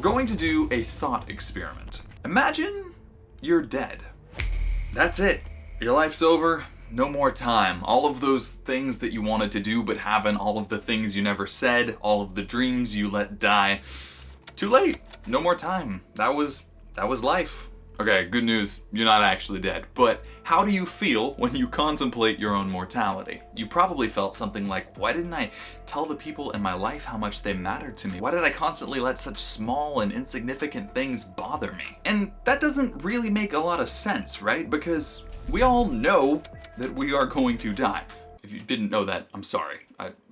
going to do a thought experiment. Imagine you're dead. That's it. Your life's over. No more time. All of those things that you wanted to do but haven't, all of the things you never said, all of the dreams you let die. Too late. No more time. That was life. Okay, good news, you're not actually dead. But how do you feel when you contemplate your own mortality? You probably felt something like, why didn't I tell the people in my life how much they mattered to me? Why did I constantly let such small and insignificant things bother me? And that doesn't really make a lot of sense, right? Because we all know that we are going to die. If you didn't know that, I'm sorry,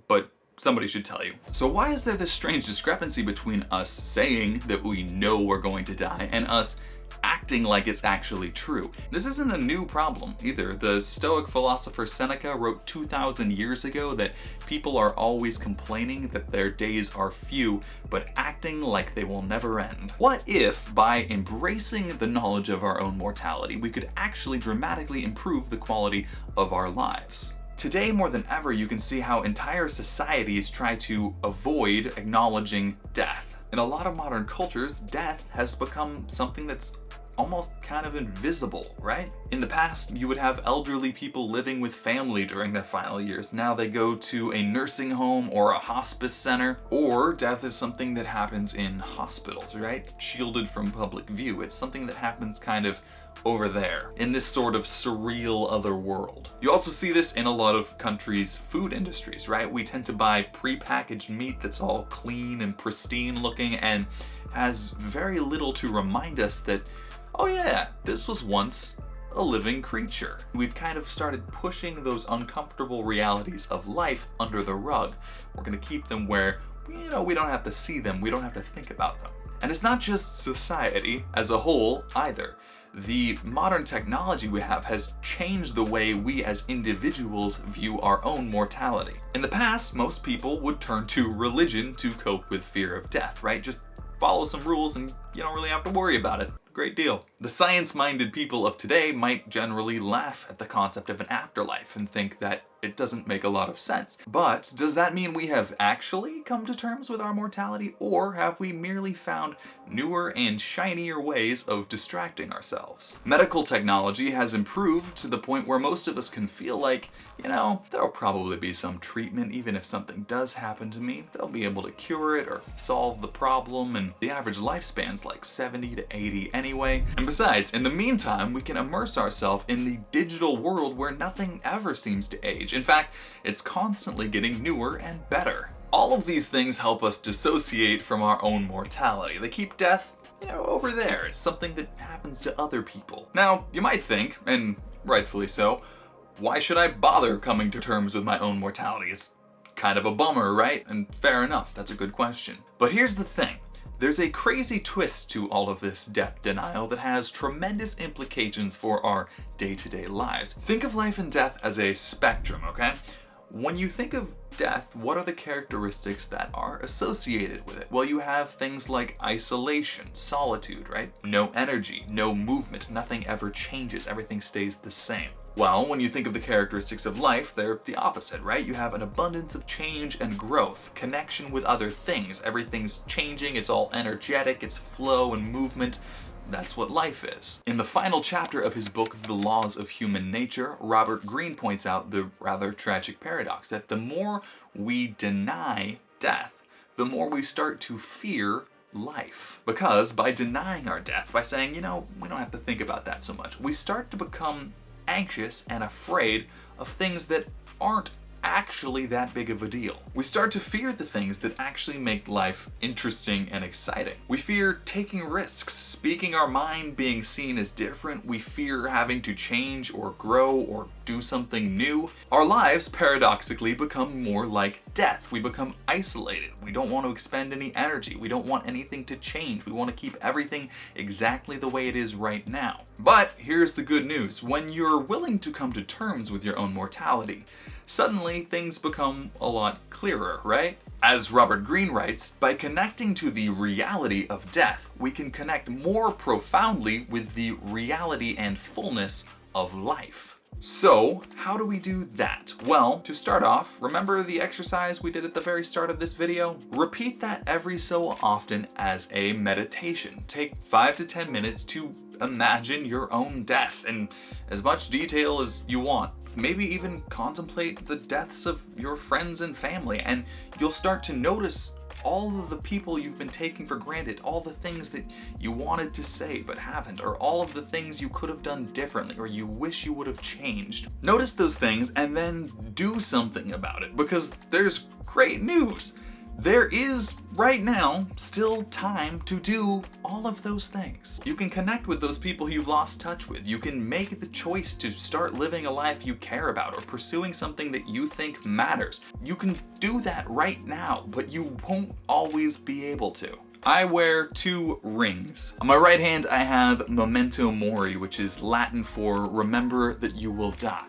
but somebody should tell you. So why is there this strange discrepancy between us saying that we know we're going to die and us acting like it's actually true? This isn't a new problem either. The Stoic philosopher Seneca wrote 2,000 years ago that people are always complaining that their days are few, but acting like they will never end. What if, by embracing the knowledge of our own mortality, we could actually dramatically improve the quality of our lives? Today, more than ever, you can see how entire societies try to avoid acknowledging death. In a lot of modern cultures, death has become something that's almost kind of invisible, right? In the past, you would have elderly people living with family during their final years. Now they go to a nursing home or a hospice center, or death is something that happens in hospitals, right? Shielded from public view. It's something that happens kind of over there, in this sort of surreal other world. You also see this in a lot of countries' food industries, right? We tend to buy pre-packaged meat that's all clean and pristine looking and has very little to remind us that, oh yeah, this was once a living creature. We've kind of started pushing those uncomfortable realities of life under the rug. We're gonna keep them where, we don't have to see them, we don't have to think about them. And it's not just society as a whole either. The modern technology we have has changed the way we as individuals view our own mortality. In the past, most people would turn to religion to cope with fear of death, right? Just follow some rules and you don't really have to worry about it. Great deal. The science-minded people of today might generally laugh at the concept of an afterlife and think that it doesn't make a lot of sense. But does that mean we have actually come to terms with our mortality, or have we merely found newer and shinier ways of distracting ourselves? Medical technology has improved to the point where most of us can feel like, there'll probably be some treatment even if something does happen to me. They'll be able to cure it or solve the problem, and the average lifespan's like 70 to 80 anyway. And besides, in the meantime, we can immerse ourselves in the digital world where nothing ever seems to age. In fact, it's constantly getting newer and better. All of these things help us dissociate from our own mortality. They keep death, over there. It's something that happens to other people. Now, you might think, and rightfully so, why should I bother coming to terms with my own mortality? It's kind of a bummer, right? And fair enough, that's a good question. But here's the thing. There's a crazy twist to all of this death denial that has tremendous implications for our day-to-day lives. Think of life and death as a spectrum, okay? When you think of death, what are the characteristics that are associated with it? Well, you have things like isolation, solitude, right? No energy, no movement, nothing ever changes, everything stays the same. Well, when you think of the characteristics of life, they're the opposite, right? You have an abundance of change and growth, connection with other things. Everything's changing, it's all energetic, it's flow and movement. That's what life is. In the final chapter of his book, The Laws of Human Nature, Robert Greene points out the rather tragic paradox that the more we deny death, the more we start to fear life. Because by denying our death, by saying, we don't have to think about that so much, we start to become anxious and afraid of things that aren't actually that big of a deal. We start to fear the things that actually make life interesting and exciting. We fear taking risks, speaking our mind, being seen as different. We fear having to change or grow or do something new. Our lives paradoxically become more like death. We become isolated. We don't want to expend any energy. We don't want anything to change. We want to keep everything exactly the way it is right now. But here's the good news. When you're willing to come to terms with your own mortality, suddenly things become a lot clearer, right? As Robert Greene writes, by connecting to the reality of death, we can connect more profoundly with the reality and fullness of life. So, how do we do that? Well, to start off, remember the exercise we did at the very start of this video? Repeat that every so often as a meditation. Take 5 to 10 minutes to imagine your own death in as much detail as you want. Maybe even contemplate the deaths of your friends and family, and you'll start to notice all of the people you've been taking for granted, all the things that you wanted to say but haven't, or all of the things you could have done differently or you wish you would have changed. Notice those things and then do something about it, because there's great news. There is, right now, still time to do all of those things. You can connect with those people you've lost touch with. You can make the choice to start living a life you care about or pursuing something that you think matters. You can do that right now, but you won't always be able to. I wear 2 rings. On my right hand, I have Memento Mori, which is Latin for remember that you will die.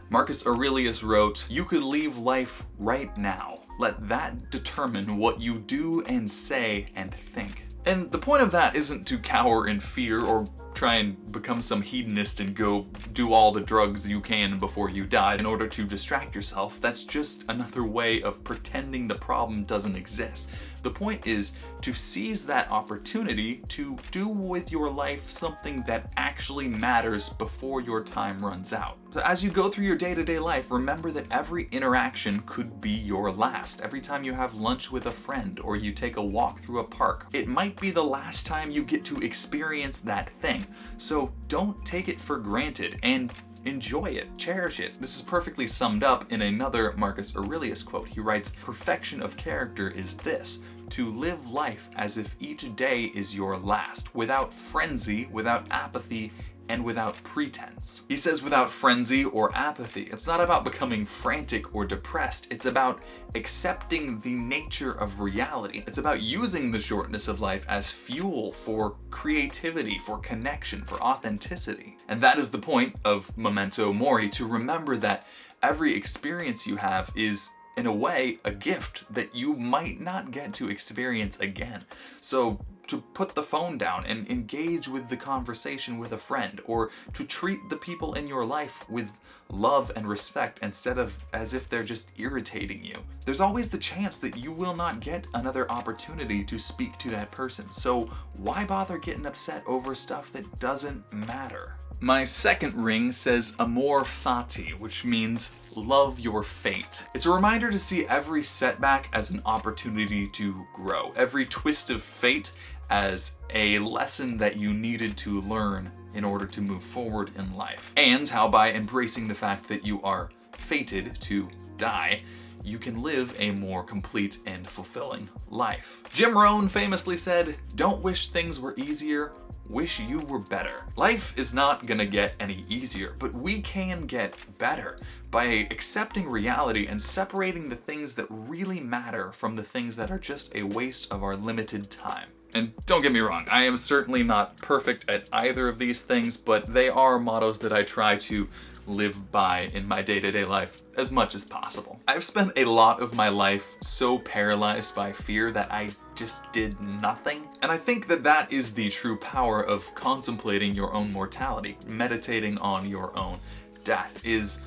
Marcus Aurelius wrote, "You could leave life right now. Let that determine what you do and say and think." And the point of that isn't to cower in fear or try and become some hedonist and go do all the drugs you can before you die in order to distract yourself. That's just another way of pretending the problem doesn't exist. The point is to seize that opportunity to do with your life something that actually matters before your time runs out. So as you go through your day-to-day life, remember that every interaction could be your last. Every time you have lunch with a friend or you take a walk through a park, it might be the last time you get to experience that thing. So don't take it for granted and enjoy it, cherish it. This is perfectly summed up in another Marcus Aurelius quote. He writes, "Perfection of character is this, to live life as if each day is your last, without frenzy, without apathy, and without pretense." He says without frenzy or apathy. It's not about becoming frantic or depressed. It's about accepting the nature of reality. It's about using the shortness of life as fuel for creativity, for connection, for authenticity. And that is the point of Memento Mori, to remember that every experience you have is, in a way, a gift that you might not get to experience again. So to put the phone down and engage with the conversation with a friend, or to treat the people in your life with love and respect instead of as if they're just irritating you. There's always the chance that you will not get another opportunity to speak to that person, so why bother getting upset over stuff that doesn't matter? My second ring says amor fati, which means love your fate. It's a reminder to see every setback as an opportunity to grow, every twist of fate as a lesson that you needed to learn in order to move forward in life. And how by embracing the fact that you are fated to die, you can live a more complete and fulfilling life. Jim Rohn famously said, "Don't wish things were easier, wish you were better." Life is not gonna get any easier, but we can get better by accepting reality and separating the things that really matter from the things that are just a waste of our limited time. And don't get me wrong, I am certainly not perfect at either of these things, but they are mottos that I try to live by in my day-to-day life as much as possible. I've spent a lot of my life so paralyzed by fear that I just did nothing. And I think that that is the true power of contemplating your own mortality, meditating on your own death, is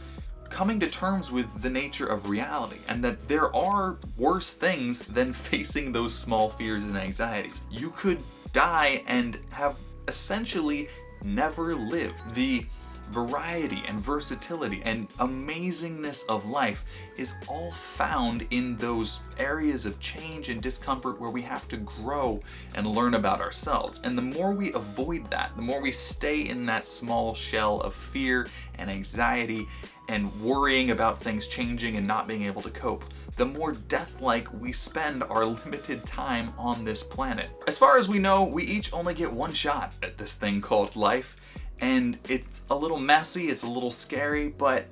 coming to terms with the nature of reality, and that there are worse things than facing those small fears and anxieties. You could die and have essentially never lived. The variety and versatility and amazingness of life is all found in those areas of change and discomfort where we have to grow and learn about ourselves. And the more we avoid that, the more we stay in that small shell of fear and anxiety and worrying about things changing and not being able to cope, the more death-like we spend our limited time on this planet. As far as we know, we each only get one shot at this thing called life. And it's a little messy, it's a little scary, but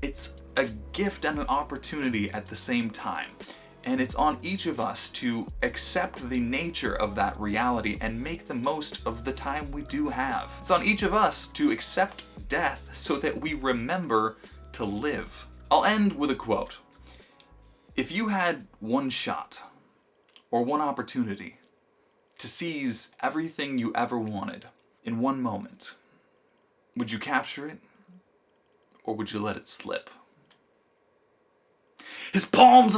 it's a gift and an opportunity at the same time. And it's on each of us to accept the nature of that reality and make the most of the time we do have. It's on each of us to accept death so that we remember to live. I'll end with a quote. If you had one shot or one opportunity to seize everything you ever wanted in one moment, would you capture it or would you let it slip? His palms